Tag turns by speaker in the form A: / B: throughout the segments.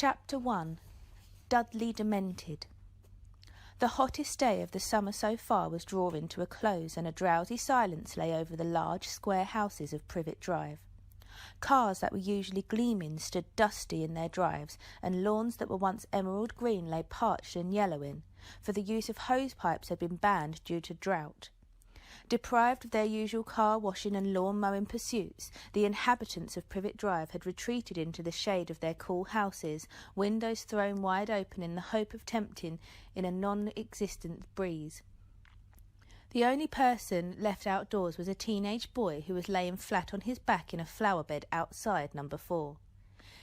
A: Chapter 1. Dudley Demented. The hottest day of the summer so far was drawing to a close, and a drowsy silence lay over the large square houses of Privet Drive. Cars that were usually gleaming stood dusty in their drives, and lawns that were once emerald green lay parched and yellowing, for the use of hose-pipes had been banned due to drought. Deprived of their usual car-washing and lawn-mowing pursuits, the inhabitants of Privet Drive had retreated into the shade of their cool houses, windows thrown wide open in the hope of tempting in a non-existent breeze. The only person left outdoors was a teenage boy who was laying flat on his back in a flower bed outside number 4.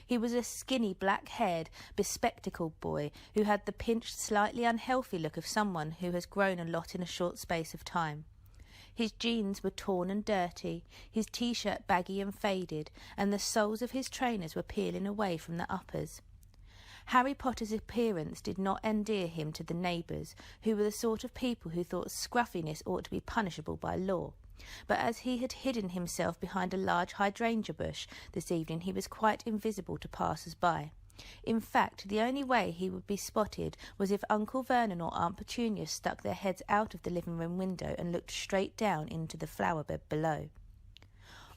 A: He was a skinny, black-haired, bespectacled boy who had the pinched, slightly unhealthy look of someone who has grown a lot in a short space of time. His jeans were torn and dirty, his t-shirt baggy and faded, and the soles of his trainers were peeling away from the uppers. Harry Potter's appearance did not endear him to the neighbours, who were the sort of people who thought scruffiness ought to be punishable by law. But as he had hidden himself behind a large hydrangea bush this evening, he was quite invisible to passers-by. In fact, the only way he would be spotted was if Uncle Vernon or Aunt Petunia stuck their heads out of the living-room window and looked straight down into the flower-bed below.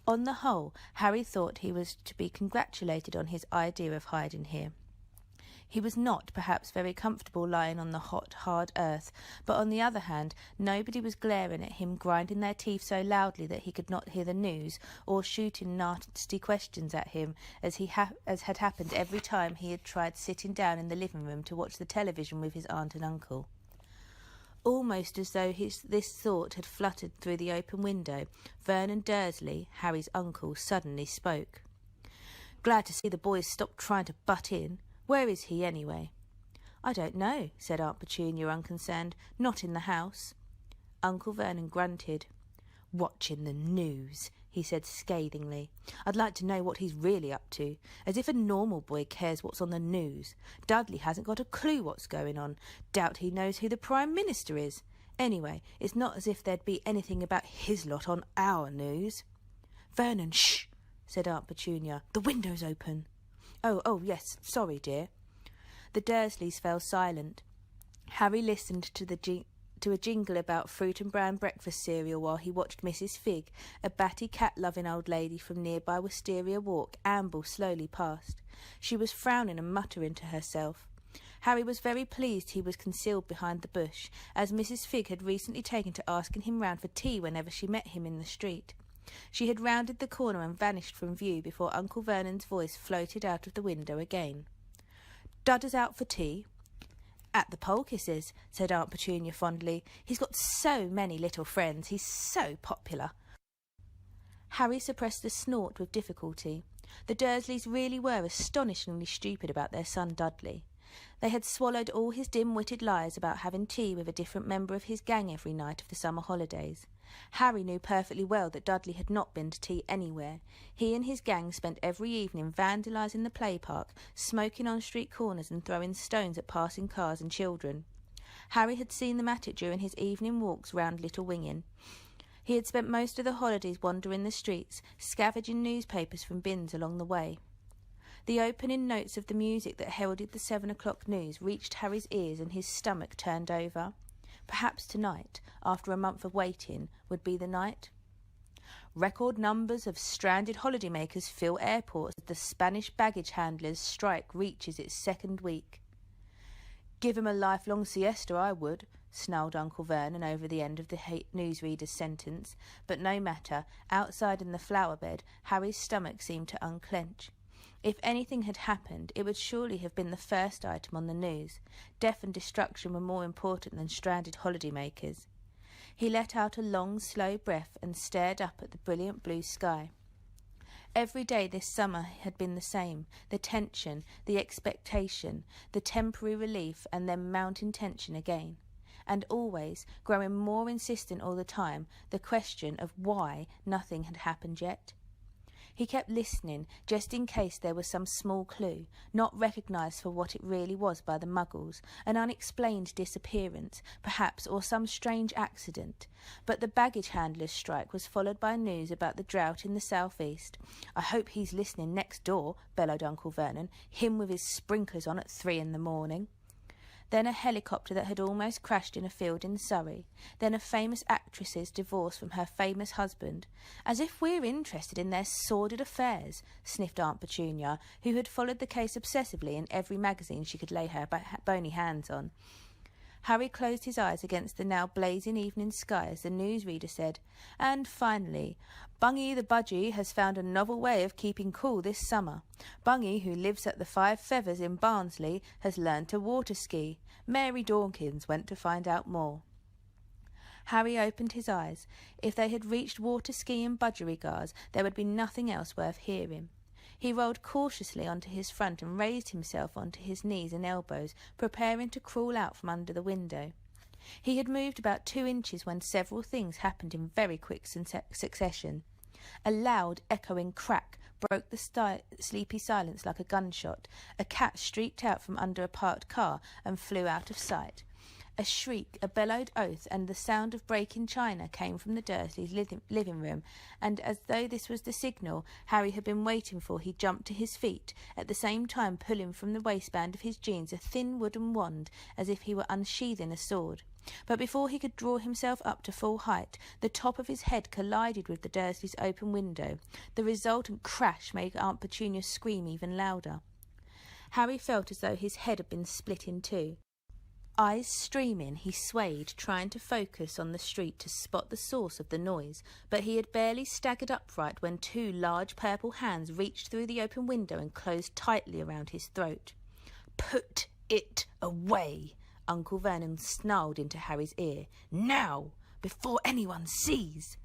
A: On the whole, Harry thought he was to be congratulated on his idea of hiding here. He was not, perhaps, very comfortable lying on the hot, hard earth, but on the other hand, nobody was glaring at him, grinding their teeth so loudly that he could not hear the news, or shooting nasty questions at him, as had happened every time he had tried sitting down in the living-room to watch the television with his aunt and uncle. Almost as though this thought had fluttered through the open window, Vernon Dursley, Harry's uncle, suddenly spoke. "Glad to see the boys stop trying to butt in. Where is he, anyway?" "I don't know," said Aunt Petunia, unconcerned. "Not in the house." Uncle Vernon grunted. "Watching the news," he said scathingly. "I'd like to know what he's really up to. As if a normal boy cares what's on the news. Dudley hasn't got a clue what's going on. Doubt he knows who the Prime Minister is. Anyway, it's not as if there'd be anything about his lot on our news." "Vernon, shh!" said Aunt Petunia. "The window's open." Oh, yes, sorry, dear." The Dursleys fell silent. Harry listened to a jingle about fruit and brown breakfast cereal while he watched Mrs. Figg, a batty cat-loving old lady from nearby Wisteria Walk, amble slowly past. She was frowning and muttering to herself. Harry was very pleased he was concealed behind the bush, as Mrs. Figg had recently taken to asking him round for tea whenever she met him in the street. She had rounded the corner and vanished from view before Uncle Vernon's voice floated out of the window again. "Dudder's out for tea?" "At the Poultices," said Aunt Petunia fondly. "He's got so many little friends. He's so popular." Harry suppressed a snort with difficulty. The Dursleys really were astonishingly stupid about their son Dudley. They had swallowed all his dim-witted lies about having tea with a different member of his gang every night of the summer holidays. Harry knew perfectly well that Dudley had not been to tea anywhere. He and his gang spent every evening vandalising the play park, smoking on street corners and throwing stones at passing cars and children. Harry had seen them at it during his evening walks round Little Winging. He had spent most of the holidays wandering the streets, scavenging newspapers from bins along the way. The opening notes of the music that heralded the 7 o'clock news reached Harry's ears and his stomach turned over. Perhaps tonight, after a month of waiting, would be the night. "Record numbers of stranded holidaymakers fill airports as the Spanish baggage handlers' strike reaches its 2nd week." "Give 'em a lifelong siesta, I would," snarled Uncle Vernon over the end of the newsreader's sentence. But no matter. Outside in the flower bed, Harry's stomach seemed to unclench. If anything had happened, it would surely have been the first item on the news. Death and destruction were more important than stranded holidaymakers. He let out a long, slow breath and stared up at the brilliant blue sky. Every day this summer had been the same. The tension, the expectation, the temporary relief, and then mounting tension again. And always, growing more insistent all the time, the question of why nothing had happened yet. He kept listening, just in case there was some small clue, not recognised for what it really was by the Muggles, an unexplained disappearance, perhaps, or some strange accident. But the baggage handler's strike was followed by news about the drought in the south-east. "I hope he's listening next door," bellowed Uncle Vernon, "him with his sprinklers on at 3 a.m. Then a helicopter that had almost crashed in a field in Surrey. Then a famous actress's divorce from her famous husband. "As if we're interested in their sordid affairs," sniffed Aunt Petunia, who had followed the case obsessively in every magazine she could lay her bony hands on. Harry closed his eyes against the now blazing evening sky as the newsreader said, "And finally, Bungy the Budgie has found a novel way of keeping cool this summer. Bungy, who lives at the Five Feathers in Barnsley, has learned to water ski. Mary Dawkins went to find out more." Harry opened his eyes. If they had reached water ski and budgerigars, there would be nothing else worth hearing. He rolled cautiously onto his front and raised himself onto his knees and elbows, preparing to crawl out from under the window. He had moved about 2 inches when several things happened in very quick succession. A loud, echoing crack broke the sleepy silence like a gunshot. A cat streaked out from under a parked car and flew out of sight. A shriek, a bellowed oath, and the sound of breaking china came from the Dursleys' living room, and as though this was the signal Harry had been waiting for, he jumped to his feet, at the same time pulling from the waistband of his jeans a thin wooden wand, as if he were unsheathing a sword. But before he could draw himself up to full height, the top of his head collided with the Dursleys' open window. The resultant crash made Aunt Petunia scream even louder. Harry felt as though his head had been split in two. Eyes streaming, he swayed, trying to focus on the street to spot the source of the noise, but he had barely staggered upright when 2 large purple hands reached through the open window and closed tightly around his throat. "Put it away!" Uncle Vernon snarled into Harry's ear. "Now! Before anyone sees!"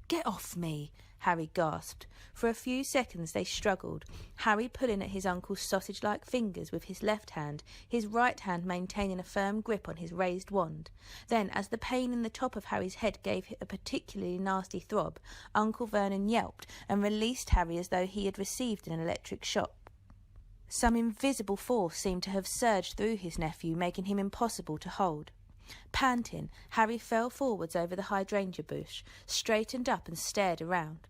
A: "Get off me!" Harry gasped. For a few seconds they struggled, Harry pulling at his uncle's sausage-like fingers with his left hand, his right hand maintaining a firm grip on his raised wand. Then, as the pain in the top of Harry's head gave a particularly nasty throb, Uncle Vernon yelped and released Harry as though he had received an electric shock. Some invisible force seemed to have surged through his nephew, making him impossible to hold. Panting, Harry fell forwards over the hydrangea bush, straightened up and stared around.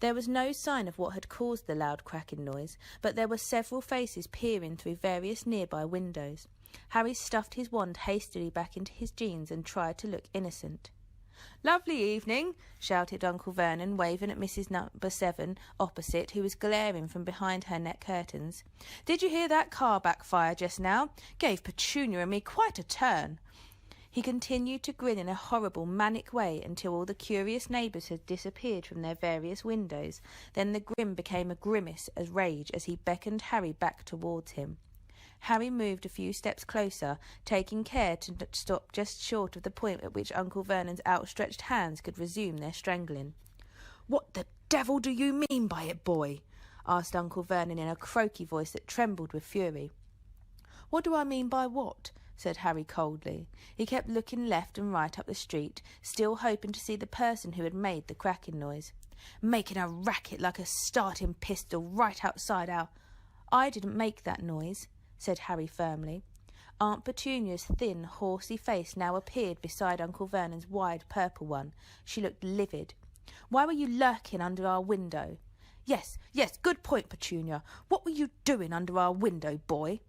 A: There was no sign of what had caused the loud cracking noise, but there were several faces peering through various nearby windows. Harry stuffed his wand hastily back into his jeans and tried to look innocent. "Lovely evening," shouted Uncle Vernon, waving at Mrs. Number 7 opposite, who was glaring from behind her net curtains. "Did you hear that car backfire just now? Gave Petunia and me quite a turn." He continued to grin in a horrible, manic way until all the curious neighbours had disappeared from their various windows. Then the grin became a grimace as rage as he beckoned Harry back towards him. Harry moved a few steps closer, taking care to stop just short of the point at which Uncle Vernon's outstretched hands could resume their strangling. "What the devil do you mean by it, boy?" asked Uncle Vernon in a croaky voice that trembled with fury. "What do I mean by what?" said Harry coldly. He kept looking left and right up the street, still hoping to see the person who had made the cracking noise. "Making a racket like a starting pistol right outside our—" "I didn't make that noise," said Harry firmly. Aunt Petunia's thin, horsey face now appeared beside Uncle Vernon's wide purple one. She looked livid. "Why were you lurking under our window?" Yes, good point, Petunia. What were you doing under our window, boy?"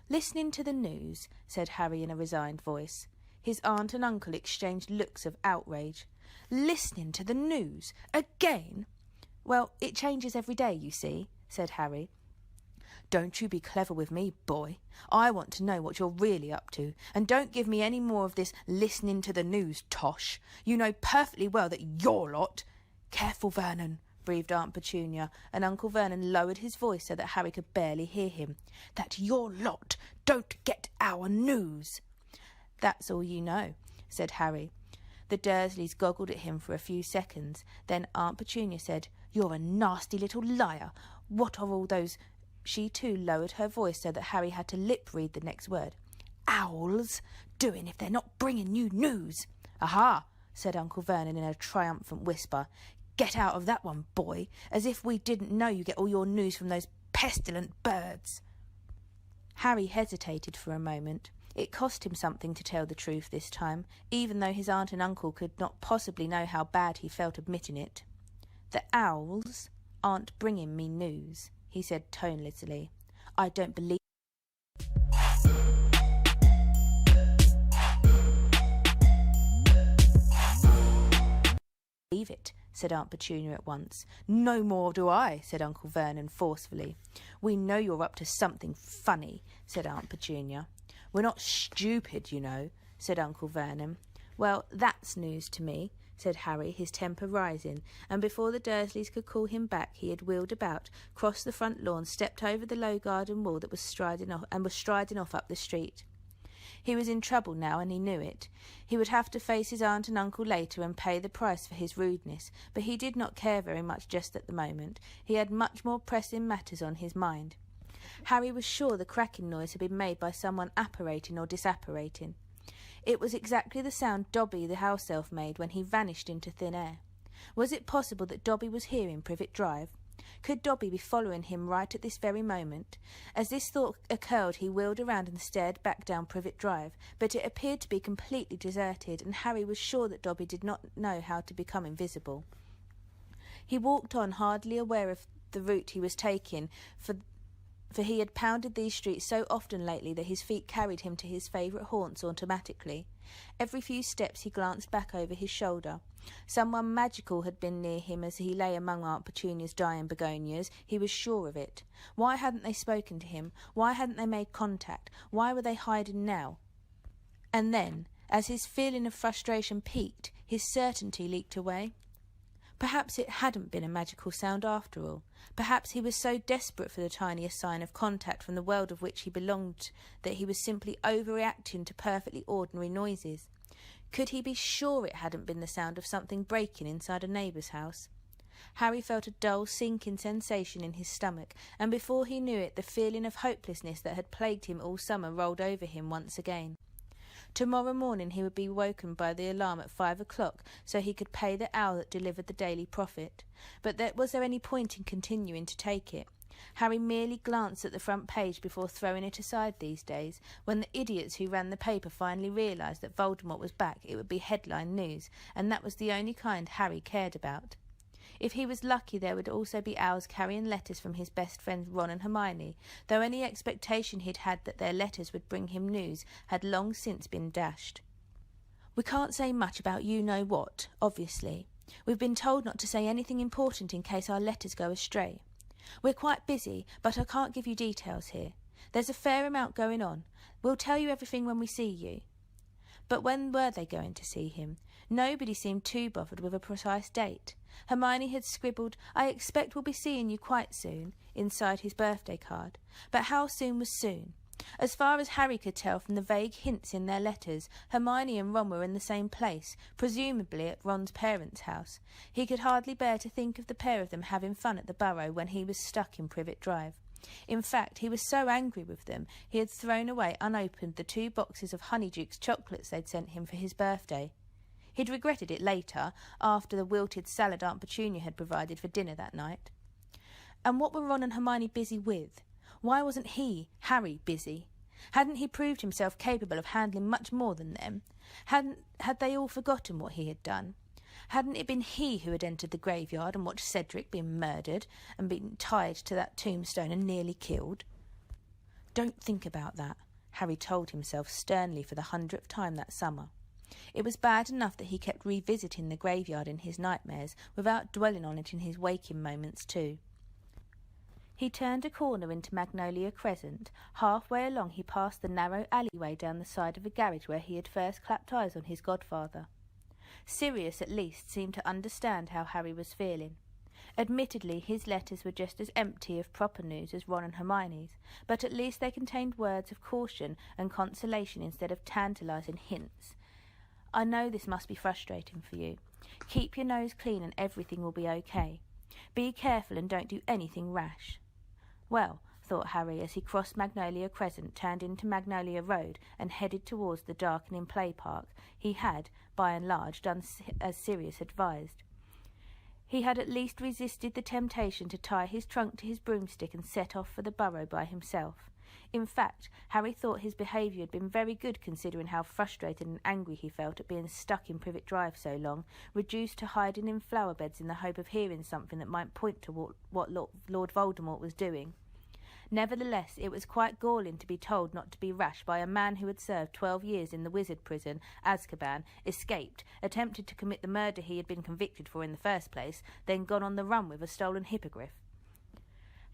A: "Listening to the news," said Harry in a resigned voice. His aunt and uncle exchanged looks of outrage. "Listening to the news? Again?" "Well, it changes every day, you see," said Harry. "Don't you be clever with me, boy. I want to know what you're really up to, and don't give me any more of this listening to the news tosh. You know perfectly well that your lot—" "Careful, Vernon," breathed Aunt Petunia, and Uncle Vernon lowered his voice so that Harry could barely hear him. "That your lot don't get our news." "That's all you know," said Harry. The Dursleys goggled at him for a few seconds. Then Aunt Petunia said, "You're a nasty little liar. What are all those—" She too lowered her voice so that Harry had to lip-read the next word. "Owls doing if they're not bringing you news." "Aha!" said Uncle Vernon in a triumphant whisper. Get out of that one, boy, as if we didn't know you get all your news from those pestilent birds." Harry hesitated for a moment. It cost him something to tell the truth this time, even though his aunt and uncle could not possibly know how bad he felt admitting it. "The owls aren't bringing me news," he said tonelessly. "I don't believe it," said Aunt Petunia at once. "No more do I," said Uncle Vernon forcefully. "We know you're up to something funny," said Aunt Petunia. "We're not stupid, you know," said Uncle Vernon. "Well, that's news to me," said Harry, his temper rising, and before the Dursleys could call him back he had wheeled about, crossed the front lawn, stepped over the low garden wall that was striding off up the street. He was in trouble now, and he knew it. He would have to face his aunt and uncle later and pay the price for his rudeness, but he did not care very much just at the moment. He had much more pressing matters on his mind. Harry was sure the cracking noise had been made by someone apparating or disapparating. It was exactly the sound Dobby the house elf made when he vanished into thin air. Was it possible that Dobby was here in Privet Drive? Could Dobby be following him right at this very moment? As this thought occurred, he wheeled around and stared back down Privet Drive, but it appeared to be completely deserted, and Harry was sure that Dobby did not know how to become invisible. He walked on, hardly aware of the route he was taking, for he had pounded these streets so often lately that his feet carried him to his favourite haunts automatically. Every few steps he glanced back over his shoulder. Someone magical had been near him as he lay among Aunt Petunia's dying begonias. He was sure of it. Why hadn't they spoken to him? Why hadn't they made contact? Why were they hiding now? And then, as his feeling of frustration peaked, his certainty leaked away. Perhaps it hadn't been a magical sound after all. Perhaps he was so desperate for the tiniest sign of contact from the world of which he belonged that he was simply overreacting to perfectly ordinary noises. Could he be sure it hadn't been the sound of something breaking inside a neighbour's house? Harry felt a dull, sinking sensation in his stomach, and before he knew it, the feeling of hopelessness that had plagued him all summer rolled over him once again. Tomorrow morning he would be woken by the alarm at 5 o'clock, so he could pay the owl that delivered the daily profit. But was there any point in continuing to take it? Harry merely glanced at the front page before throwing it aside these days. When the idiots who ran the paper finally realised that Voldemort was back, it would be headline news, and that was the only kind Harry cared about. If he was lucky, there would also be owls carrying letters from his best friends Ron and Hermione, though any expectation he'd had that their letters would bring him news had long since been dashed. "We can't say much about you-know-what, obviously. We've been told not to say anything important in case our letters go astray. We're quite busy, but I can't give you details here. There's a fair amount going on. We'll tell you everything when we see you." But when were they going to see him? Nobody seemed too bothered with a precise date. Hermione had scribbled, "I expect we'll be seeing you quite soon," inside his birthday card. But how soon was soon? As far as Harry could tell from the vague hints in their letters, Hermione and Ron were in the same place, presumably at Ron's parents' house. He could hardly bear to think of the pair of them having fun at the Burrow when he was stuck in Privet Drive. In fact, he was so angry with them, he had thrown away unopened the 2 boxes of Honeydukes chocolates they'd sent him for his birthday. He'd regretted it later, after the wilted salad Aunt Petunia had provided for dinner that night. And what were Ron and Hermione busy with? Why wasn't he, Harry, busy? Hadn't he proved himself capable of handling much more than them? Had they all forgotten what he had done? Hadn't it been he who had entered the graveyard and watched Cedric being murdered and been tied to that tombstone and nearly killed? "Don't think about that," Harry told himself sternly for the 100th time that summer. It was bad enough that he kept revisiting the graveyard in his nightmares without dwelling on it in his waking moments too. He turned a corner into Magnolia Crescent. Halfway along he passed the narrow alleyway down the side of a garage where he had first clapped eyes on his godfather. Sirius, at least, seemed to understand how Harry was feeling. Admittedly, his letters were just as empty of proper news as Ron and Hermione's, but at least they contained words of caution and consolation instead of tantalising hints. "I know this must be frustrating for you. Keep your nose clean and everything will be okay. Be careful and don't do anything rash." Well, thought Harry as he crossed Magnolia Crescent, turned into Magnolia Road and headed towards the darkening play park, he had, by and large, done as Sirius advised. He had at least resisted the temptation to tie his trunk to his broomstick and set off for the burrow by himself. In fact, Harry thought his behaviour had been very good considering how frustrated and angry he felt at being stuck in Privet Drive so long, reduced to hiding in flower beds in the hope of hearing something that might point to what Lord Voldemort was doing. Nevertheless, it was quite galling to be told not to be rash by a man who had served 12 years in the wizard prison, Azkaban, escaped, attempted to commit the murder he had been convicted for in the first place, then gone on the run with a stolen hippogriff.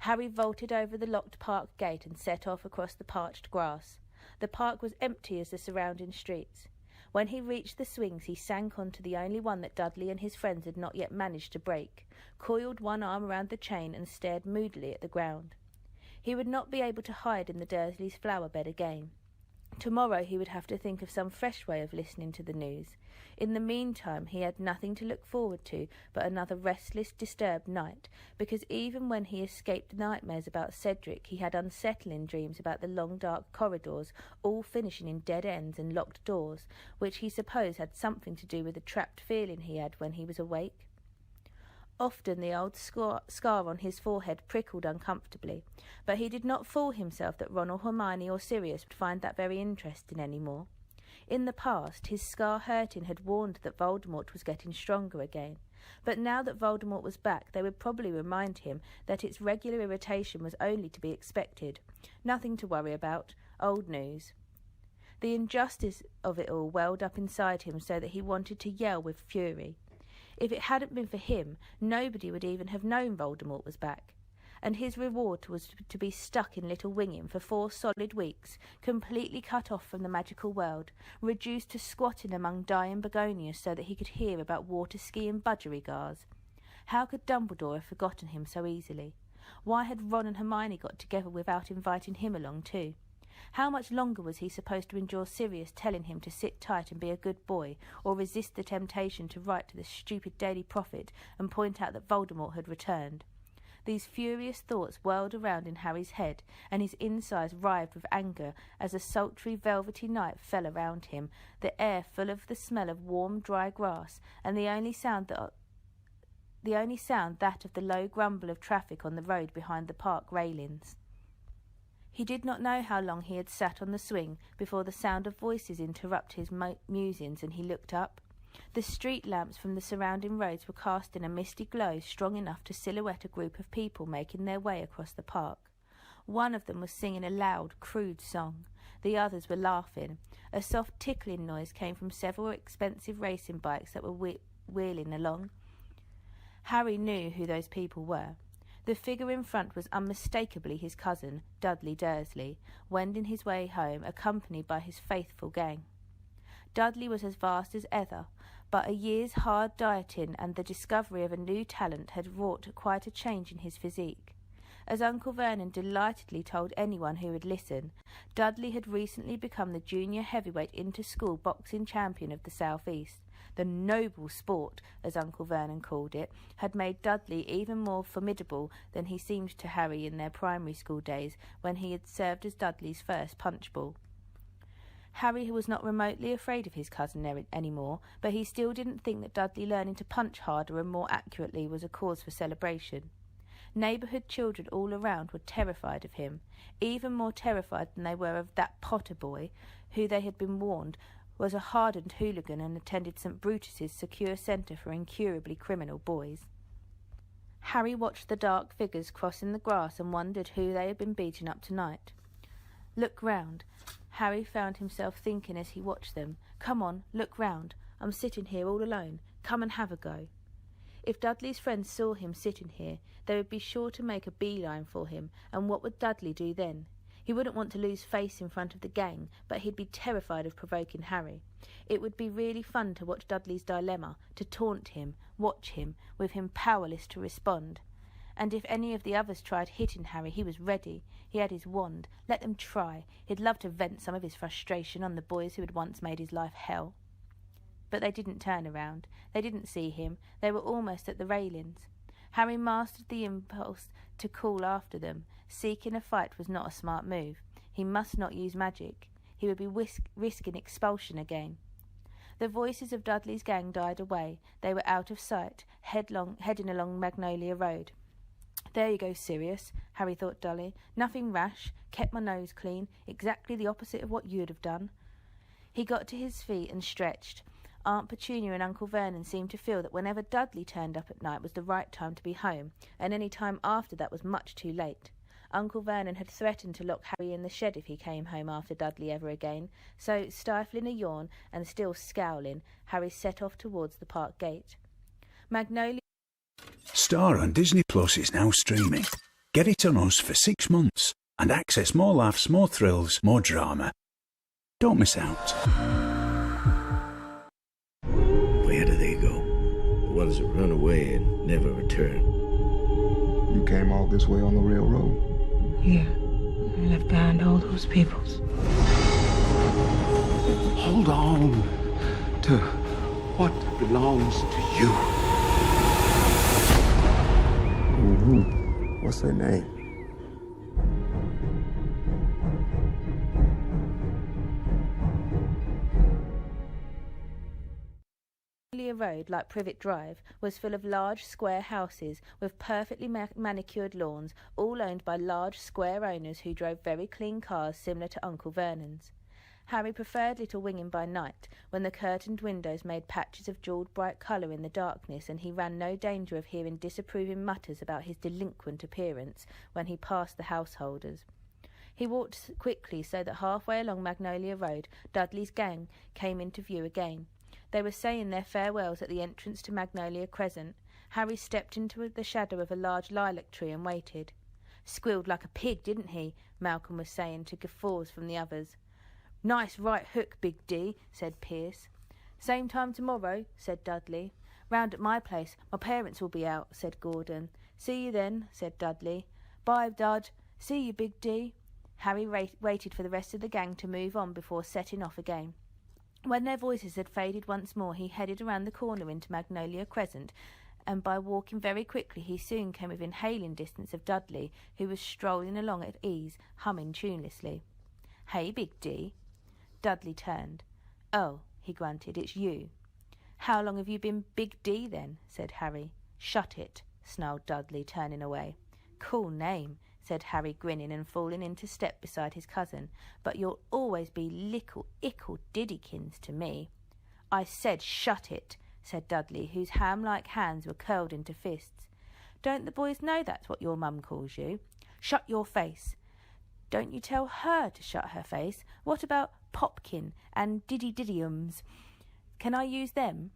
A: Harry vaulted over the locked park gate and set off across the parched grass. The park was empty as the surrounding streets. When he reached the swings, he sank onto the only one that Dudley and his friends had not yet managed to break, coiled one arm around the chain and stared moodily at the ground. He would not be able to hide in the Dursleys' flower bed again. Tomorrow he would have to think of some fresh way of listening to the news. In the meantime he had nothing to look forward to but another restless, disturbed night, because even when he escaped nightmares about Cedric he had unsettling dreams about the long dark corridors, all finishing in dead ends and locked doors, which he supposed had something to do with the trapped feeling he had when he was awake. Often the old scar on his forehead prickled uncomfortably, but he did not fool himself that Ron or Hermione or Sirius would find that very interesting any more. In the past, his scar hurting had warned that Voldemort was getting stronger again, but now that Voldemort was back, they would probably remind him that its regular irritation was only to be expected. Nothing to worry about, old news. The injustice of it all welled up inside him so that he wanted to yell with fury. If it hadn't been for him, nobody would even have known Voldemort was back. And his reward was to be stuck in Little Winging for 4 solid weeks, completely cut off from the magical world, reduced to squatting among dying begonias so that he could hear about water-ski and budgerigars. How could Dumbledore have forgotten him so easily? Why had Ron and Hermione got together without inviting him along too? How much longer was he supposed to endure Sirius telling him to sit tight and be a good boy, or resist the temptation to write to the stupid Daily Prophet and point out that Voldemort had returned? These furious thoughts whirled around in Harry's head, and his insides writhed with anger as a sultry, velvety night fell around him, the air full of the smell of warm, dry grass, and the only sound that of the low grumble of traffic on the road behind the park railings. He did not know how long he had sat on the swing before the sound of voices interrupted his musings, and he looked up. The street lamps from the surrounding roads were casting a misty glow strong enough to silhouette a group of people making their way across the park. One of them was singing a loud, crude song. The others were laughing. A soft tickling noise came from several expensive racing bikes that were wheeling along. Harry knew who those people were. The figure in front was unmistakably his cousin, Dudley Dursley, wending his way home, accompanied by his faithful gang. Dudley was as vast as ever, but a year's hard dieting and the discovery of a new talent had wrought quite a change in his physique. As Uncle Vernon delightedly told anyone who would listen, Dudley had recently become the junior heavyweight inter-school boxing champion of the South East. The noble sport, as Uncle Vernon called it, had made Dudley even more formidable than he seemed to Harry in their primary school days when he had served as Dudley's first punchball. Harry was not remotely afraid of his cousin anymore, but he still didn't think that Dudley learning to punch harder and more accurately was a cause for celebration. Neighbourhood children all around were terrified of him, even more terrified than they were of that Potter boy, who they had been warned was a hardened hooligan and attended St. Brutus's secure centre for incurably criminal boys. Harry watched the dark figures crossing the grass and wondered who they had been beating up tonight. Look round. Harry found himself thinking as he watched them. Come on, look round. I'm sitting here all alone. Come and have a go. If Dudley's friends saw him sitting here, they would be sure to make a beeline for him, and what would Dudley do then? He wouldn't want to lose face in front of the gang, but he'd be terrified of provoking Harry. It would be really fun to watch Dudley's dilemma, to taunt him, watch him, with him powerless to respond. And if any of the others tried hitting Harry, he was ready. He had his wand. Let them try. He'd love to vent some of his frustration on the boys who had once made his life hell. But they didn't turn around. They didn't see him. They were almost at the railings. Harry mastered the impulse to call after them. Seeking a fight was not a smart move. He must not use magic. He would be risking expulsion again. The voices of Dudley's gang died away. They were out of sight, heading along Magnolia Road. There you go, Sirius, Harry thought dully. Nothing rash, kept my nose clean, exactly the opposite of what you'd have done. He got to his feet and stretched. Aunt Petunia and Uncle Vernon seemed to feel that whenever Dudley turned up at night was the right time to be home, and any time after that was much too late. Uncle Vernon had threatened to lock Harry in the shed if he came home after Dudley ever again, so, stifling a yawn and still scowling, Harry set off towards the park gate. Magnolia
B: Star on Disney Plus is now streaming. Get it on us for 6 months and access more laughs, more thrills, more drama. Don't miss out.
C: Where do they go? The ones that run away and never return.
D: You came all this way on the railroad?
E: Yeah, I left behind all those peoples.
D: Hold on to what belongs to you. What's her name?
A: Road, like Privet Drive, was full of large square houses with perfectly manicured lawns, all owned by large square owners who drove very clean cars similar to Uncle Vernon's. Harry preferred Little Winging by night, when the curtained windows made patches of jewelled bright colour in the darkness, and he ran no danger of hearing disapproving mutters about his delinquent appearance when he passed the householders. He walked quickly so that halfway along Magnolia Road, Dudley's gang came into view again. They were saying their farewells at the entrance to Magnolia Crescent. Harry stepped into the shadow of a large lilac tree and waited. "Squealed like a pig, didn't he?" Malcolm was saying to guffaws from the others. "Nice right hook, Big D," said Pierce. "Same time tomorrow," said Dudley. "Round at my place. My parents will be out," said Gordon. "See you then," said Dudley. "Bye, Dud. See you, Big D." Harry waited for the rest of the gang to move on before setting off again. When their voices had faded once more, he headed around the corner into Magnolia Crescent, and by walking very quickly he soon came within hailing distance of Dudley, who was strolling along at ease, humming tunelessly. "Hey, Big D." Dudley turned. "Oh," he grunted, "it's you." "How long have you been Big D, then?" said Harry. "Shut it," snarled Dudley, turning away. "Cool name," said Harry, grinning and falling into step beside his cousin, "but you'll always be Lickle Ickle Diddykins to me." "I said shut it," said Dudley, whose ham-like hands were curled into fists. "Don't the boys know that's what your mum calls you?" "Shut your face." "Don't you tell her to shut her face? What about Popkin and Diddy-Diddyums? Can I use them?"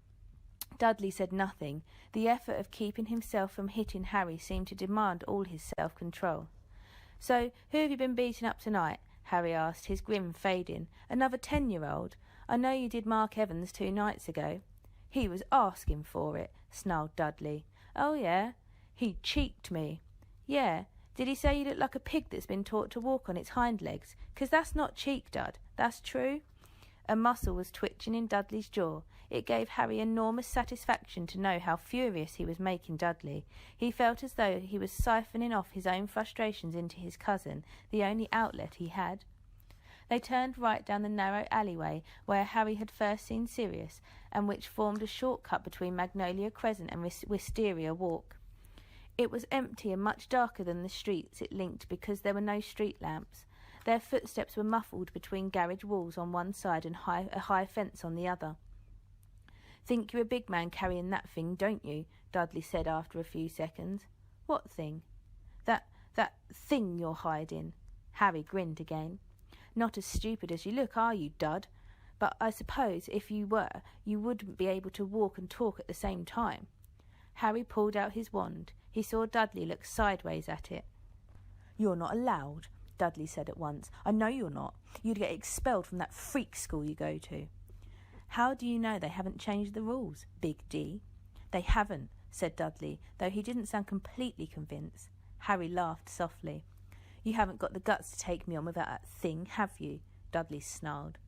A: Dudley said nothing. The effort of keeping himself from hitting Harry seemed to demand all his self-control. "So, who have you been beating up tonight?" Harry asked, his grin fading. "Another 10-year-old? I know you did Mark Evans 2 nights ago." "He was asking for it," snarled Dudley. "Oh, yeah? He cheeked me." "Yeah. Did he say you look like a pig that's been taught to walk on its hind legs? 'Cause that's not cheek, Dud. That's true." A muscle was twitching in Dudley's jaw. It gave Harry enormous satisfaction to know how furious he was making Dudley. He felt as though he was siphoning off his own frustrations into his cousin, the only outlet he had. They turned right down the narrow alleyway where Harry had first seen Sirius, and which formed a shortcut between Magnolia Crescent and Wisteria Walk. It was empty and much darker than the streets it linked because there were no street lamps. Their footsteps were muffled between garage walls on one side and a high fence on the other. "Think you're a big man carrying that thing, don't you?" Dudley said after a few seconds. "What thing?" That thing you're hiding." Harry grinned again. "Not as stupid as you look, are you, Dud? But I suppose if you were, you wouldn't be able to walk and talk at the same time." Harry pulled out his wand. He saw Dudley look sideways at it. "You're not allowed," Dudley said at once. "I know you're not. You'd get expelled from that freak school you go to." "How do you know they haven't changed the rules, Big D?" "They haven't," said Dudley, though he didn't sound completely convinced. Harry laughed softly. "You haven't got the guts to take me on without that thing, have you?" Dudley snarled.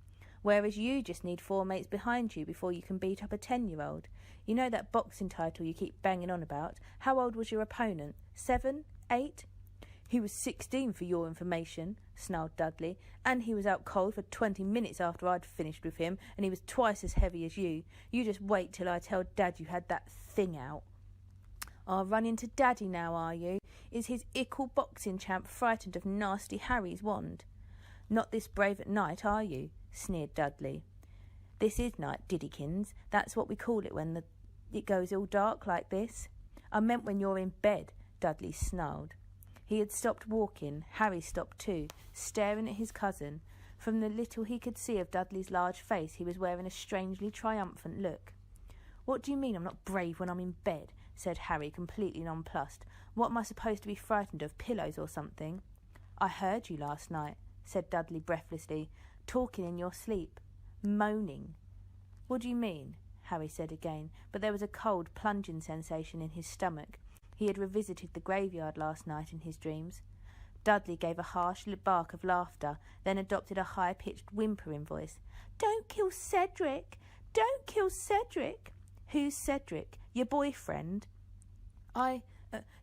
A: "Whereas you just need 4 mates behind you before you can beat up a 10-year-old. You know that boxing title you keep banging on about? How old was your opponent? 7? 8? He was 16 for your information, snarled Dudley, and he was out cold for 20 minutes after I'd finished with him, and he was twice as heavy as you. You just wait till I tell Dad you had that thing out. I'll run into Daddy now, are you? Is his ickle boxing champ frightened of nasty Harry's wand? Not this brave at night, are you? Sneered Dudley. This is night, Diddykins. That's what we call it when it goes all dark like this. I meant when you're in bed, Dudley snarled. He had stopped walking. Harry stopped too, staring at his cousin. From the little he could see of Dudley's large face, he was wearing a strangely triumphant look. What do you mean I'm not brave when I'm in bed? Said Harry, completely nonplussed. What am I supposed to be frightened of, pillows or something? I heard you last night, said Dudley breathlessly, talking in your sleep, moaning. What do you mean? Harry said again, but there was a cold, plunging sensation in his stomach. He had revisited the graveyard last night in his dreams. Dudley gave a harsh bark of laughter, then adopted a high-pitched whimpering voice. Don't kill Cedric! Don't kill Cedric! Who's Cedric? Your boyfriend?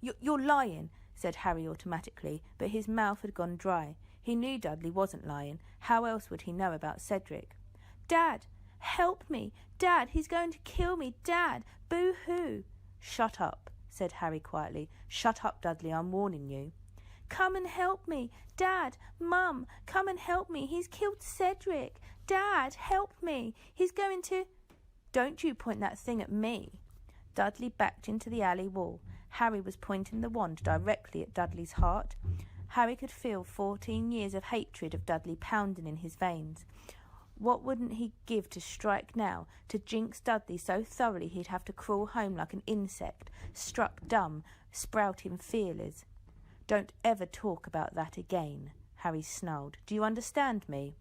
A: You're lying, said Harry automatically, but his mouth had gone dry. He knew Dudley wasn't lying. How else would he know about Cedric? Dad! Help me! Dad! He's going to kill me! Dad! Boo-hoo! Shut up, said Harry quietly. Shut up, Dudley, I'm warning you. Come and help me! Dad! Mum! Come and help me! He's killed Cedric! Dad! Help me! He's going to... Don't you point that thing at me. Dudley backed into the alley wall. Harry was pointing the wand directly at Dudley's heart. Harry could feel 14 years of hatred of Dudley pounding in his veins. What wouldn't he give to strike now, to jinx Dudley so thoroughly he'd have to crawl home like an insect, struck dumb, sprouting feelers. Don't ever talk about that again, Harry snarled. Do you understand me?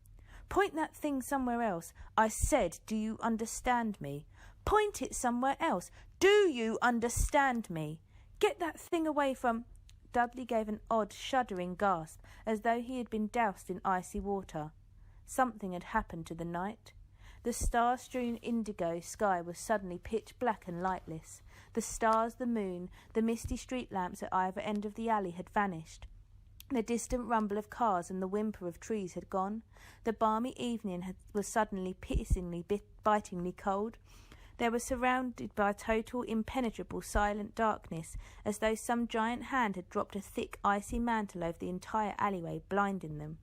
A: Point that thing somewhere else. I said, do you understand me? Point it somewhere else. Do you understand me? Get that thing away from... Dudley gave an odd, shuddering gasp, as though he had been doused in icy water. Something had happened to the night. The star-strewn indigo sky was suddenly pitch black and lightless. The stars, the moon, the misty street lamps at either end of the alley had vanished. The distant rumble of cars and the whimper of trees had gone. The balmy evening was suddenly piercingly, bitingly cold. They were surrounded by total, impenetrable, silent darkness, as though some giant hand had dropped a thick, icy mantle over the entire alleyway, blinding them.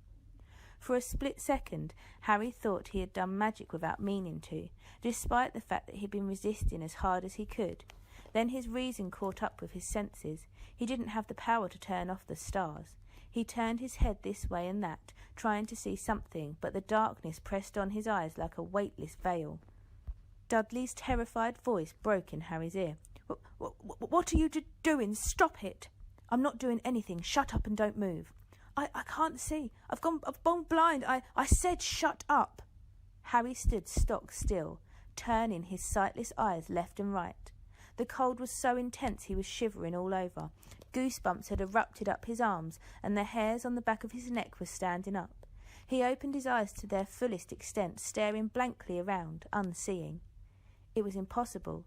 A: For a split second, Harry thought he had done magic without meaning to, despite the fact that he had been resisting as hard as he could. Then his reason caught up with his senses. He didn't have the power to turn off the stars. He turned his head this way and that, trying to see something, but the darkness pressed on his eyes like a weightless veil. Dudley's terrified voice broke in Harry's ear. What are you doing? Stop it! I'm not doing anything. Shut up and don't move. I can't see. I've gone blind. I said shut up. Harry stood stock still, turning his sightless eyes left and right. The cold was so intense he was shivering all over. Goosebumps had erupted up his arms, and the hairs on the back of his neck were standing up. He opened his eyes to their fullest extent, staring blankly around, unseeing. It was impossible.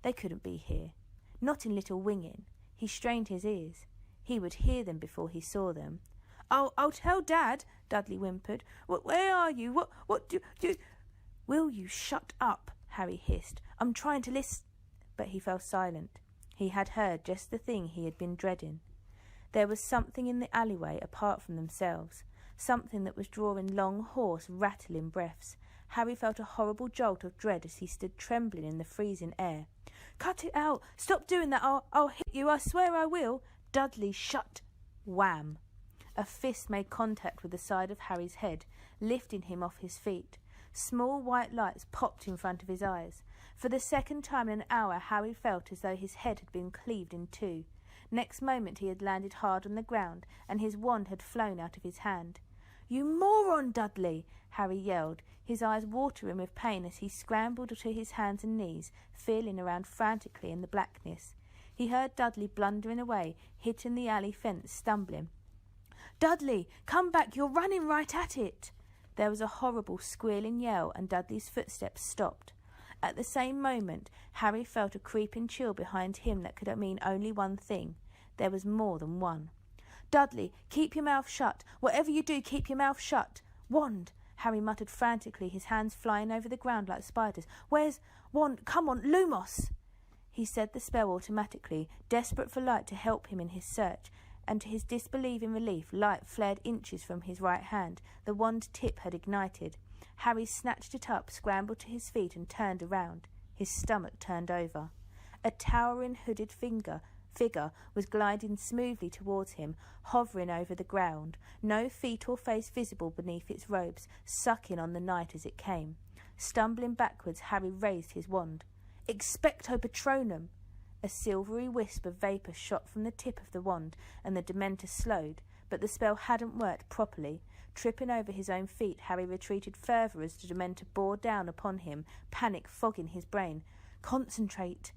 A: They couldn't be here. Not in Little Winging. He strained his ears. He would hear them before he saw them. I'll tell Dad, Dudley whimpered. Where are you? What do you... Will you shut up? Harry hissed. I'm trying to listen. But he fell silent. He had heard just the thing he had been dreading. There was something in the alleyway apart from themselves, something that was drawing long, hoarse, rattling breaths. Harry felt a horrible jolt of dread as he stood trembling in the freezing air. Cut it out! Stop doing that! I'll hit you! I swear I will! Dudley, shut! Wham! A fist made contact with the side of Harry's head, lifting him off his feet. Small white lights popped in front of his eyes. For the second time in an hour, Harry felt as though his head had been cleaved in two. Next moment he had landed hard on the ground, and his wand had flown out of his hand. You moron, Dudley! Harry yelled, his eyes watering with pain as he scrambled to his hands and knees, feeling around frantically in the blackness. He heard Dudley blundering away, hitting the alley fence, stumbling. Dudley, come back! You're running right at it! There was a horrible squealing yell, and Dudley's footsteps stopped. At the same moment, Harry felt a creeping chill behind him that could mean only one thing. There was more than one. Dudley, keep your mouth shut. Whatever you do, keep your mouth shut. Wand, Harry muttered frantically, his hands flying over the ground like spiders. Where's Wand? Come on, Lumos! He said the spell automatically, desperate for light to help him in his search, and to his disbelieving relief, light flared inches from his right hand. The wand tip had ignited. Harry snatched it up, scrambled to his feet, and turned around. His stomach turned over. A towering hooded figure was gliding smoothly towards him, hovering over the ground, no feet or face visible beneath its robes, sucking on the night as it came. Stumbling backwards, Harry raised his wand. Expecto Patronum! A silvery wisp of vapour shot from the tip of the wand, and the Dementor slowed, but the spell hadn't worked properly. Tripping over his own feet, Harry retreated further as the Dementor bore down upon him, panic fogging his brain. Concentrate!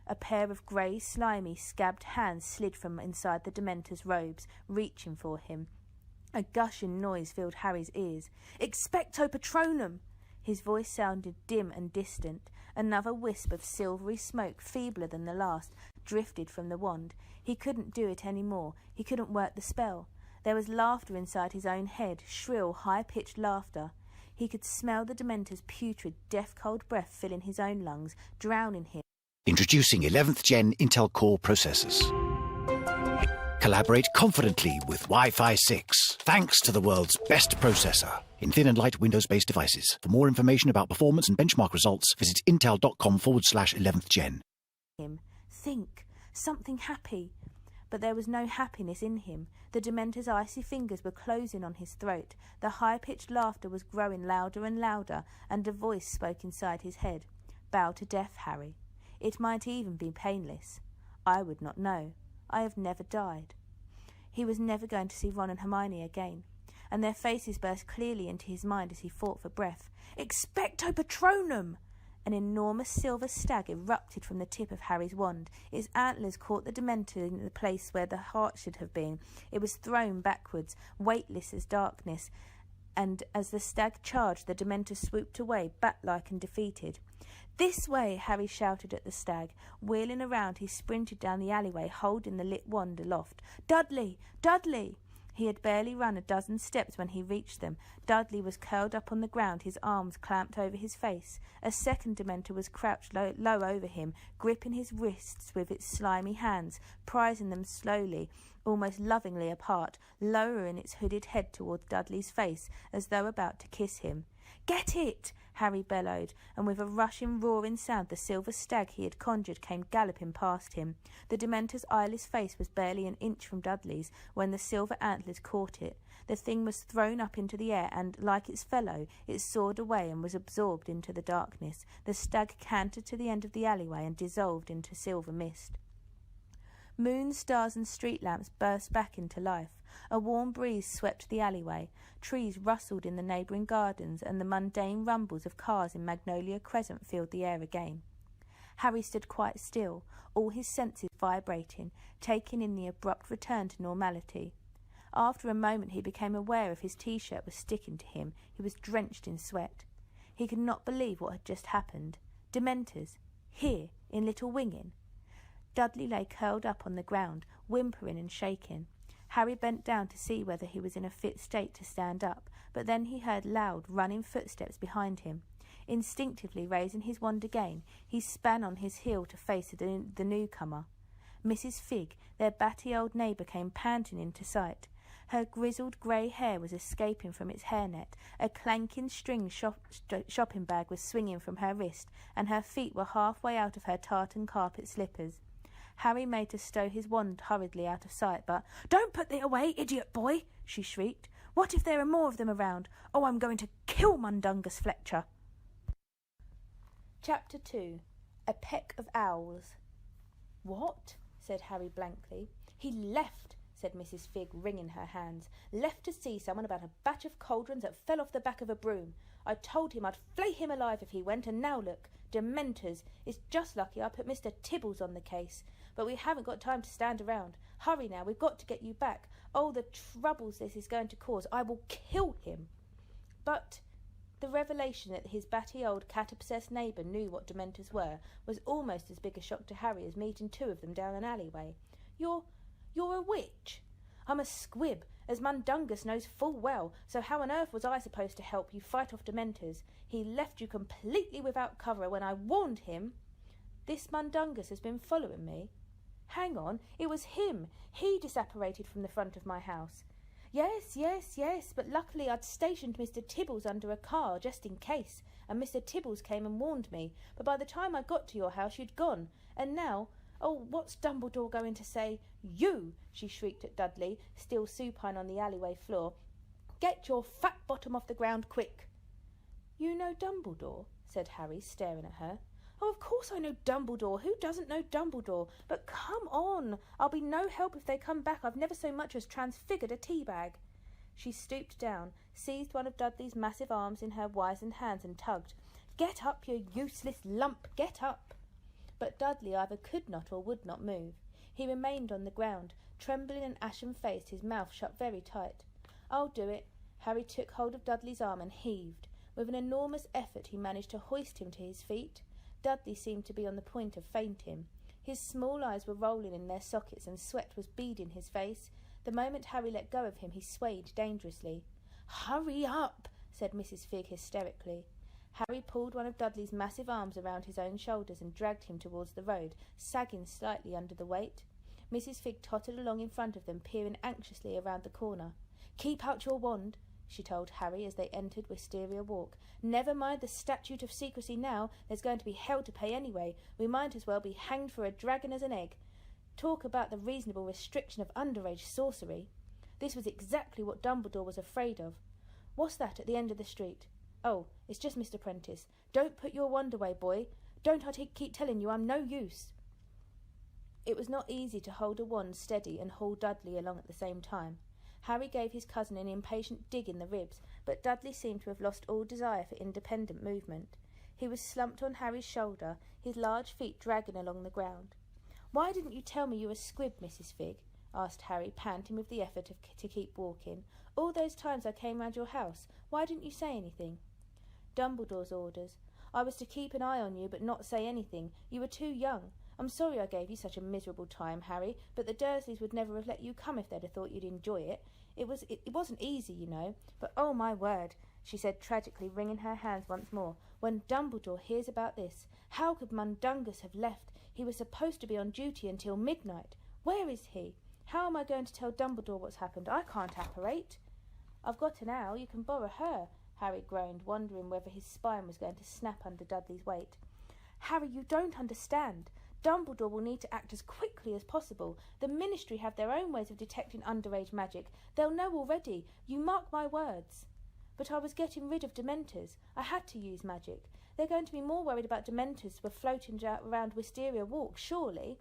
A: A pair of grey, slimy, scabbed hands slid from inside the Dementor's robes, reaching for him. A gushing noise filled Harry's ears. Expecto Patronum! His voice sounded dim and distant. Another wisp of silvery smoke, feebler than the last, drifted from the wand. He couldn't do it any more. He couldn't work the spell. There was laughter inside his own head, shrill, high-pitched laughter. He could smell the Dementor's putrid, death-cold breath filling his own lungs, drowning him.
F: Introducing 11th Gen Intel Core processors. Collaborate confidently with Wi-Fi 6, thanks to the world's best processor in thin and light Windows-based devices. For more information about performance and benchmark results, visit intel.com/11th Gen.
A: Think. Something happy. But there was no happiness in him. The Dementor's icy fingers were closing on his throat. The high-pitched laughter was growing louder and louder, and a voice spoke inside his head. Bow to death, Harry. It might even be painless. I would not know. I have never died. He was never going to see Ron and Hermione again, and their faces burst clearly into his mind as he fought for breath. Expecto Patronum! An enormous silver stag erupted from the tip of Harry's wand. Its antlers caught the Dementor in the place where the heart should have been. It was thrown backwards, weightless as darkness, and as the stag charged, the Dementor swooped away, bat-like and defeated. This way, Harry shouted at the stag. Wheeling around, he sprinted down the alleyway, holding the lit wand aloft. Dudley! Dudley! He had barely run a dozen steps when he reached them. Dudley was curled up on the ground, his arms clamped over his face. A second Dementor was crouched low over him, gripping his wrists with its slimy hands, prizing them slowly, almost lovingly apart, lowering its hooded head towards Dudley's face, as though about to kiss him. "Get it!" Harry bellowed, and with a rushing, roaring sound the silver stag he had conjured came galloping past him. The Dementor's eyeless face was barely an inch from Dudley's when the silver antlers caught it. The thing was thrown up into the air and, like its fellow, it soared away and was absorbed into the darkness. The stag cantered to the end of the alleyway and dissolved into silver mist. Moons, stars and street lamps burst back into life. A warm breeze swept the alleyway. Trees rustled in the neighbouring gardens, and the mundane rumbles of cars in Magnolia Crescent filled the air again. Harry stood quite still, all his senses vibrating, taking in the abrupt return to normality. After a moment he became aware of his T-shirt was sticking to him. He was drenched in sweat. He could not believe what had just happened. Dementors, here, in Little Winging. Dudley lay curled up on the ground, whimpering and shaking. Harry bent down to see whether he was in a fit state to stand up, but then he heard loud, running footsteps behind him. Instinctively raising his wand again, he span on his heel to face the newcomer. Mrs. Figg, their batty old neighbour, came panting into sight. Her grizzled grey hair was escaping from its hairnet, a clanking string shopping bag was swinging from her wrist, and her feet were halfway out of her tartan carpet slippers. Harry made to stow his wand hurriedly out of sight, but "Don't put it away, idiot boy!" she shrieked. "What if there are more of them around? Oh, I'm going to kill Mundungus Fletcher!" Chapter 2. A Peck of Owls. "What?" said Harry blankly. "He left," said Mrs. Figg, wringing her hands. "Left to see someone about a batch of cauldrons that fell off the back of a broom. I told him I'd flay him alive if he went, and now look. Dementors. It's just lucky I put Mr. Tibbles on the case. But we haven't got time to stand around. Hurry now, we've got to get you back. Oh, the troubles this is going to cause. I will kill him." But the revelation that his batty old cat-obsessed neighbour knew what Dementors were was almost as big a shock to Harry as meeting two of them down an alleyway. You're a witch?" I'm a squib, as Mundungus knows full well, so how on earth was I supposed to help you fight off Dementors? He left you completely without cover when I warned him. This Mundungus has been following me. Hang on, it was him. He disapparated from the front of my house. Yes, but luckily I'd stationed Mr. Tibbles under a car just in case, and Mr. Tibbles came and warned me, but by the time I got to your house you'd gone, and now... Oh, what's Dumbledore going to say? You! She shrieked at Dudley, still supine on the alleyway floor. Get your fat bottom off the ground quick! You know Dumbledore? Said Harry, staring at her. Oh, of course I know Dumbledore. Who doesn't know Dumbledore? But come on! I'll be no help if they come back. I've never so much as transfigured a tea bag. She stooped down, seized one of Dudley's massive arms in her wizened hands and tugged. Get up, you useless lump! Get up! But Dudley either could not or would not move. He remained on the ground, trembling and ashen-faced, his mouth shut very tight. I'll do it. Harry took hold of Dudley's arm and heaved. With an enormous effort he managed to hoist him to his feet. Dudley seemed to be on the point of fainting. His small eyes were rolling in their sockets and sweat was beading his face. The moment Harry let go of him he swayed dangerously. Hurry up! Said Mrs. Figg hysterically. Harry pulled one of Dudley's massive arms around his own shoulders and dragged him towards the road, sagging slightly under the weight. Mrs. Figg tottered along in front of them, peering anxiously around the corner. Keep out your wand, she told Harry as they entered Wisteria Walk. Never mind the statute of secrecy now. There's going to be hell to pay anyway. We might as well be hanged for a dragon as an egg. Talk about the reasonable restriction of underage sorcery. This was exactly what Dumbledore was afraid of. What's that at the end of the street? Oh, it's just Mr. Prentice. Don't put your wand away, boy. Don't I keep telling you I'm no use? It was not easy to hold a wand steady and haul Dudley along at the same time. Harry gave his cousin an impatient dig in the ribs, but Dudley seemed to have lost all desire for independent movement. He was slumped on Harry's shoulder, his large feet dragging along the ground. Why didn't you tell me you were a squib, Mrs. Figg? Asked Harry, panting with the effort to keep walking. All those times I came round your house, why didn't you say anything? Dumbledore's orders. I was to keep an eye on you, but not say anything. You were too young. I'm sorry I gave you such a miserable time, Harry, but the Dursleys would never have let you come if they'd have thought you'd enjoy it. It wasn't easy, you know. But oh, my word, she said tragically, wringing her hands once more. When Dumbledore hears about this, how could Mundungus have left? He was supposed to be on duty until midnight. Where is he? How am I going to tell Dumbledore what's happened? I can't apparate. I've got an owl. You can borrow her, Harry groaned, wondering whether his spine was going to snap under Dudley's weight. Harry, you don't understand. Dumbledore will need to act as quickly as possible. The Ministry have their own ways of detecting underage magic. They'll know already. You mark my words. But I was getting rid of Dementors. I had to use magic. They're going to be more worried about Dementors who are floating around Wisteria Walk, surely.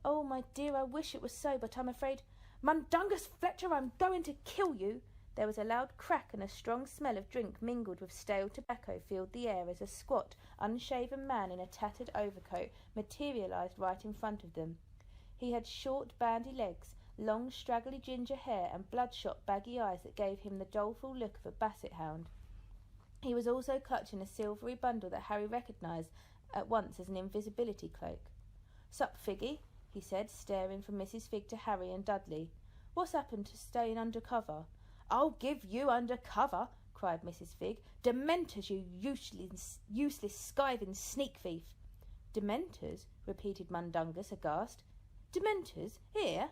A: Oh, my dear, I wish it was so, but I'm afraid... Mundungus Fletcher, I'm going to kill you! There was a loud crack and a strong smell of drink mingled with stale tobacco filled the air as a squat, unshaven man in a tattered overcoat materialised right in front of them. He had short, bandy legs, long, straggly ginger hair and bloodshot, baggy eyes that gave him the doleful look of a basset hound. He was also clutching a silvery bundle that Harry recognised at once as an invisibility cloak. "Sup, Figgy?" he said, staring from Mrs. Figg to Harry and Dudley. "What's happened to staying under cover?" "I'll give you under cover!" cried Mrs. Figg. "Dementors, you useless skiving sneak thief!" "Dementors?" repeated Mundungus, aghast. "Dementors? Here?"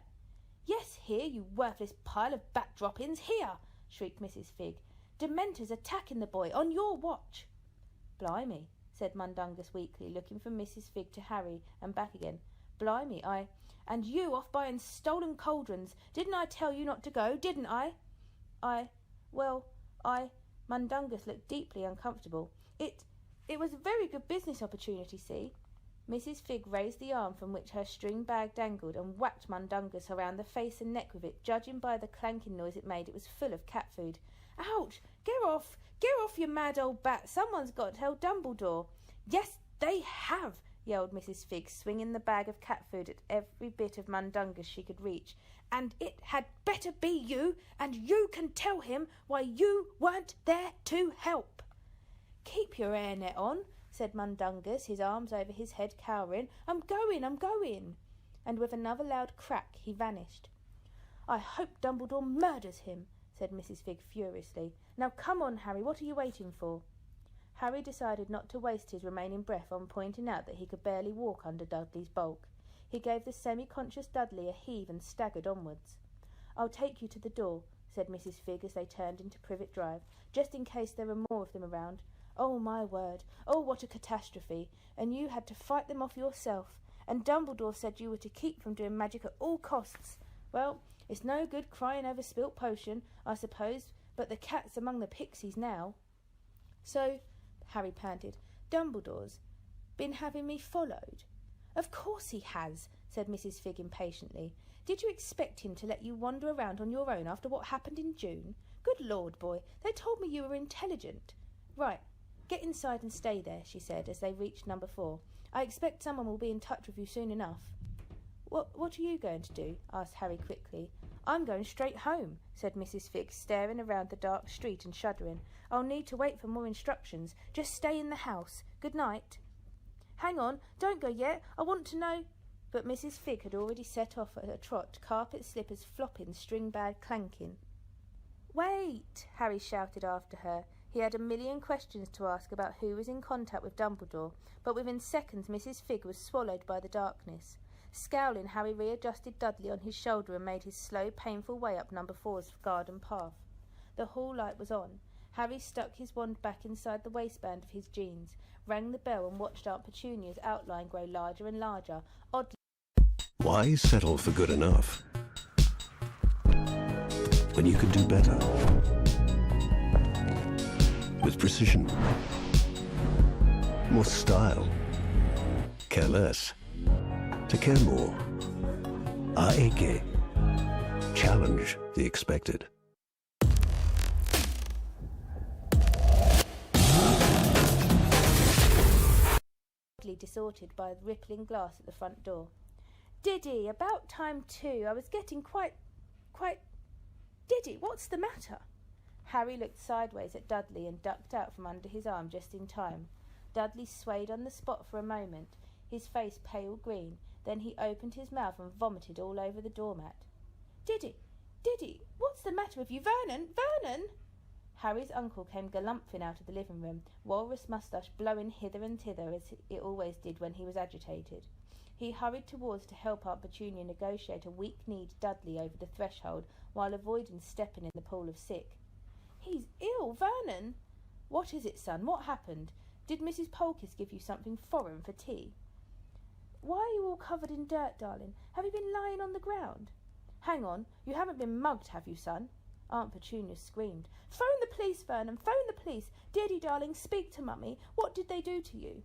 A: "Yes, here, you worthless pile of bat droppings, here!" shrieked Mrs. Figg. "Dementors attacking the boy, on your watch!" "Blimey," said Mundungus weakly, looking from Mrs. Figg to Harry and back again. "Blimey, and you off buying stolen cauldrons. Didn't I tell you not to go, didn't I?" Mundungus looked deeply uncomfortable. It was a very good business opportunity, see?" Mrs. Figg raised the arm from which her string bag dangled and whacked Mundungus around the face and neck with it. Judging by the clanking noise it made, it was full of cat food. "Ouch! Get off, you mad old bat! Someone's got to tell Dumbledore." "Yes, they have!" yelled Mrs. Figg, swinging the bag of cat food at every bit of Mundungus she could reach. "And it had better be you, and you can tell him why you weren't there to help." "Keep your hairnet on," said Mundungus, his arms over his head, cowering. I'm going. And with another loud crack he vanished. "I hope Dumbledore murders him," said Mrs. Figg furiously. "Now come on, Harry, what are you waiting for?" Harry decided not to waste his remaining breath on pointing out that he could barely walk under Dudley's bulk. He gave the semi-conscious Dudley a heave and staggered onwards. "I'll take you to the door," said Mrs. Figg as they turned into Privet Drive, "just in case there are more of them around. Oh, my word! Oh, what a catastrophe! And you had to fight them off yourself. And Dumbledore said you were to keep from doing magic at all costs. Well, it's no good crying over spilt potion, I suppose, but the cat's among the pixies now." "So," Harry panted, "Dumbledore's been having me followed?" "Of course he has," said Mrs. Figg impatiently. "Did you expect him to let you wander around on your own after what happened in June? Good Lord, boy, they told me you were intelligent. Right, get inside and stay there," she said as they reached number 4. "I expect someone will be in touch with you soon enough." What are you going to do?" asked Harry quickly. "I'm going straight home," said Mrs. Figg, staring around the dark street and shuddering. "I'll need to wait for more instructions. Just stay in the house. Good night." "Hang on, don't go yet. I want to know—" But Mrs. Figg had already set off at a trot, carpet slippers flopping, string bag clanking. "Wait!" Harry shouted after her. He had a million questions to ask about who was in contact with Dumbledore, but within seconds Mrs. Figg was swallowed by the darkness. Scowling, Harry readjusted Dudley on his shoulder and made his slow, painful way up number 4's garden path. The hall light was on. Harry stuck his wand back inside the waistband of his jeans, rang the bell and watched Aunt Petunia's outline grow larger and larger. Oddly,
G: why settle for good enough when you can do better? With precision, more style, care less, to care more. AEG. Challenge the expected.
A: distorted by the rippling glass at the front door. "Diddy, about time too. I was getting quite... Diddy, what's the matter?" Harry looked sideways at Dudley and ducked out from under his arm just in time. Dudley swayed on the spot for a moment, his face pale green. Then he opened his mouth and vomited all over the doormat. Diddy, what's the matter with you? Vernon! Harry's uncle came galumphing out of the living room, walrus moustache blowing hither and thither as it always did when he was agitated. He hurried towards to help Aunt Petunia negotiate a weak-kneed Dudley over the threshold while avoiding stepping in the pool of sick. "He's ill, Vernon!" "What is it, son? What happened? Did Mrs. Polkiss give you something foreign for tea?" "Why are you all covered in dirt, darling? Have you been lying on the ground?" "Hang on, you haven't been mugged, have you, son?" Aunt Petunia screamed. "Phone the police, Vernon, phone the police! Dearie, darling, speak to Mummy. What did they do to you?"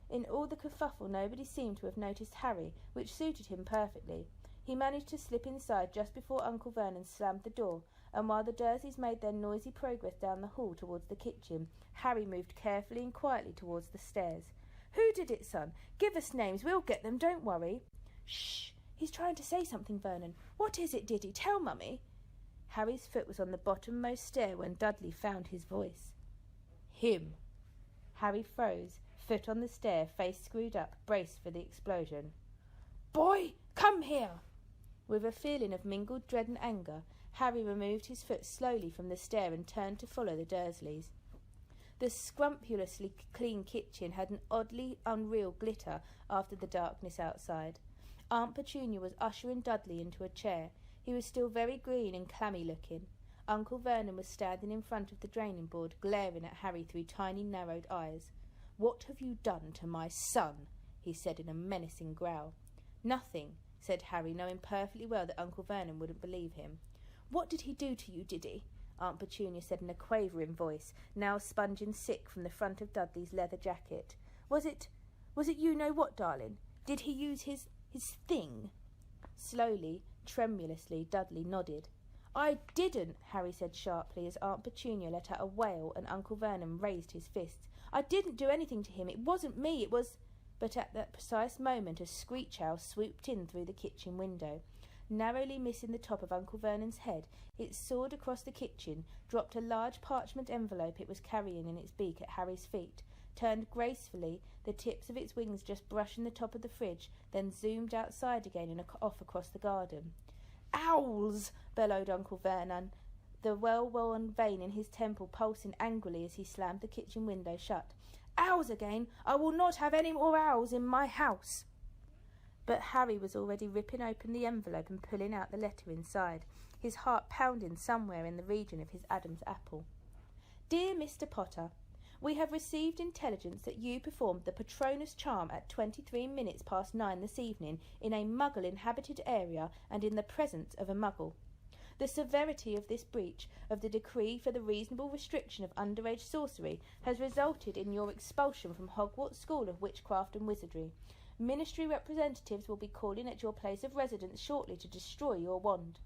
A: In all the kerfuffle nobody seemed to have noticed Harry, which suited him perfectly. He managed to slip inside just before Uncle Vernon slammed the door, and while the Dursleys made their noisy progress down the hall towards the kitchen, Harry moved carefully and quietly towards the stairs. "Who did it, son? Give us names. We'll get them, don't worry." "Shh! He's trying to say something, Vernon. What is it, Diddy? Tell Mummy." Harry's foot was on the bottommost stair when Dudley found his voice. "Him." Harry froze, foot on the stair, face screwed up, braced for the explosion. "Boy, come here!" With a feeling of mingled dread and anger, Harry removed his foot slowly from the stair and turned to follow the Dursleys. The scrumpuliously clean kitchen had an oddly unreal glitter after the darkness outside. Aunt Petunia was ushering Dudley into a chair. He was still very green and clammy looking. Uncle Vernon was standing in front of the draining board, glaring at Harry through tiny narrowed eyes. "What have you done to my son?" he said in a menacing growl. "Nothing," said Harry, knowing perfectly well that Uncle Vernon wouldn't believe him. "What did he do to you, Diddy?" Aunt Petunia said in a quavering voice, now sponging sick from the front of Dudley's leather jacket. Was it you know what, darling? Did he use his thing?" Slowly, tremulously, Dudley nodded. "I didn't," Harry said sharply as Aunt Petunia let out a wail and Uncle Vernon raised his fists. "I didn't do anything to him. It wasn't me. It was—" But at that precise moment a screech owl swooped in through the kitchen window. Narrowly missing the top of Uncle Vernon's head, it soared across the kitchen, dropped a large parchment envelope it was carrying in its beak at Harry's feet, turned gracefully, the tips of its wings just brushing the top of the fridge, then zoomed outside again and off across the garden. Owls! Bellowed Uncle Vernon, the well-worn vein in his temple pulsing angrily as he slammed the kitchen window shut. Owls again! I will not have any more owls in my house! But Harry was already ripping open the envelope and pulling out the letter inside, his heart pounding somewhere in the region of his Adam's apple. Dear Mr. Potter, we have received intelligence that you performed the Patronus charm at 23 minutes past 9 this evening in a Muggle-inhabited area and in the presence of a Muggle. The severity of this breach of the decree for the reasonable restriction of underage sorcery has resulted in your expulsion from Hogwarts School of Witchcraft and Wizardry. Ministry representatives will be calling at your place of residence shortly to destroy your wand.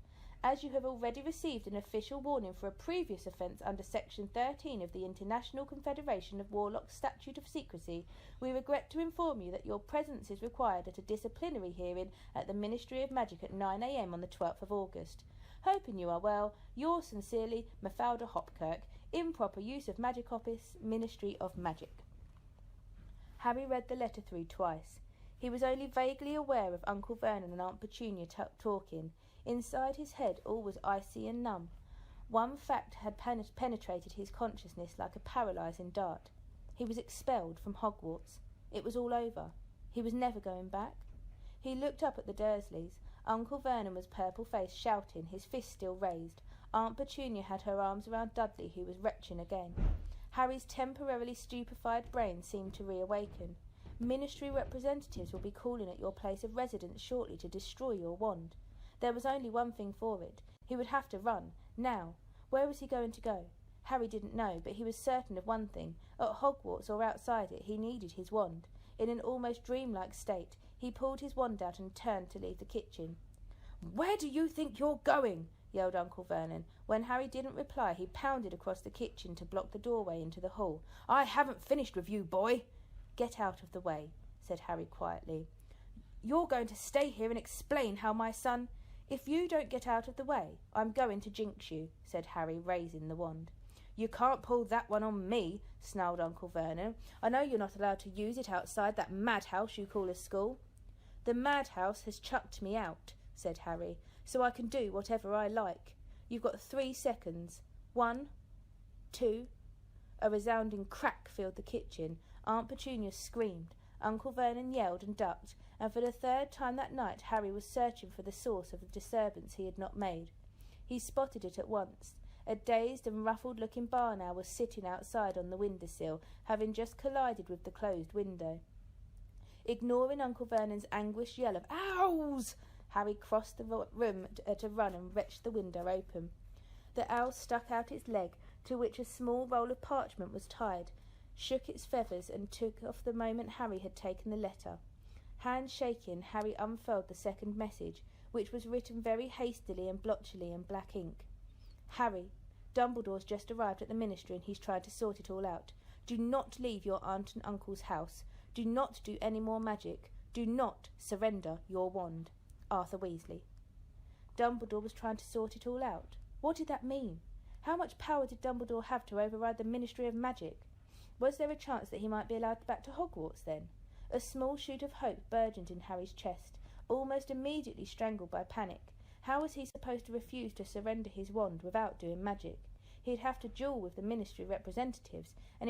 A: As you have already received an official warning for a previous offence under Section 13 of the International Confederation of Warlocks Statute of Secrecy, we regret to inform you that your presence is required at a disciplinary hearing at the Ministry of Magic at 9 a.m. on the 12th of August. Hoping you are well, yours sincerely, Mafalda Hopkirk. Improper use of Magic Office, Ministry of Magic. Harry read the letter through twice. He was only vaguely aware of Uncle Vernon and Aunt Petunia talking. Inside his head all was icy and numb. One fact had penetrated his consciousness like a paralysing dart. He was expelled from Hogwarts. It was all over. He was never going back. He looked up at the Dursleys. Uncle Vernon was purple-faced, shouting, his fist still raised. Aunt Petunia had her arms around Dudley, who was retching again. Harry's temporarily stupefied brain seemed to reawaken. Ministry representatives will be calling at your place of residence shortly to destroy your wand. There was only one thing for it. He would have to run, now. Where was he going to go? Harry didn't know, but he was certain of one thing. At Hogwarts or outside it, he needed his wand. In an almost dreamlike state, he pulled his wand out and turned to leave the kitchen. "Where do you think you're going?" yelled Uncle Vernon. When Harry didn't reply, he pounded across the kitchen to block the doorway into the hall. "I haven't finished with you, boy." "Get out of the way," said Harry quietly. "You're going to stay here and explain how my son—" "If you don't get out of the way, I'm going to jinx you," said Harry, raising the wand. "You can't pull that one on me," snarled Uncle Vernon. "I know you're not allowed to use it outside that madhouse you call a school." "The madhouse has chucked me out," said Harry, "so I can do whatever I like. You've got 3 seconds. 1, 2... A resounding crack filled the kitchen. Aunt Petunia screamed. Uncle Vernon yelled and ducked, and for the 3rd time that night Harry was searching for the source of the disturbance he had not made. He spotted it at once. A dazed and ruffled-looking barn owl was sitting outside on the windowsill, having just collided with the closed window. Ignoring Uncle Vernon's anguished yell of "Owls!" Harry crossed the room at a run and wrenched the window open. The owl stuck out its leg, to which a small roll of parchment was tied, shook its feathers, and took off the moment Harry had taken the letter. Hands shaking, Harry unfurled the second message, which was written very hastily and blotchily in black ink. "Harry, Dumbledore's just arrived at the Ministry and he's tried to sort it all out. Do not leave your aunt and uncle's house. Do not do any more magic. Do not surrender your wand. Arthur Weasley." Dumbledore was trying to sort it all out. What did that mean? How much power did Dumbledore have to override the Ministry of Magic? Was there a chance that he might be allowed back to Hogwarts then? A small shoot of hope burgeoned in Harry's chest, almost immediately strangled by panic. How was he supposed to refuse to surrender his wand without doing magic? He'd have to duel with the Ministry representatives, and if